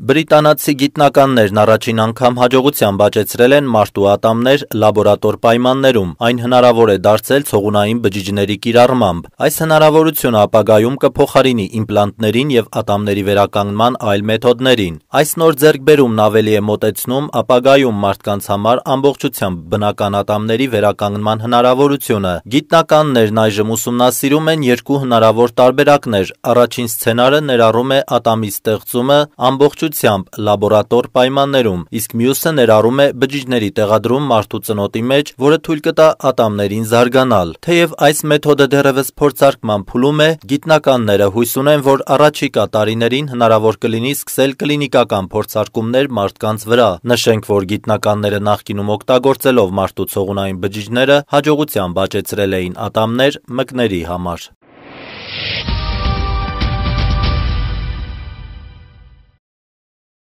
Բրիտանացի գիտնականներն առաջին անգամ հաջողությամբ աճեցրել են մարդու ատամներ լաբորատոր պայմաններում, այն հնարավոր է դարձել ցողունային բջիջների կիրառմամբ։ Այս հնարավորությունը ապագայում կփոխարինի իմպլանտներին և ատամների վերականգնման այլ մեթոդներին։ Այս նոր ձեռքբերումն ավելի է մոտեցնում ապագայում մարդկանց համար ամբողջությամբ բնական ատամների վերականգնման հնարավորությունը։ Գիտնականներն այժմ ուսումնասիրում են երկու հնարավոր տարբերակներ։ Առաջին սցենարը ներառում է ատամի ստեղծումը ամբողջությամբ լաբորատոր պայմաններում, իսկ մյուսը ներառում է բջիջների տեղադրում մարդու ծնոտի մեջ, որը թույլ կտա ատամներին զարգանալ։ Թեև այս մեթոդը դեռևս փորձարկման փուլում է, գիտնականները հույս ունեն, որ առաջիկա տարիներին հնարավոր կլինի սկսել կլինիկական փորձարկումներ մարդկանց վրա։ Նշենք, որ գիտնականները նախկինում օգտագործելով մարդու ցողունային բջիջները հաջողությամբ աճեցրել էին ատամներ մկների համար։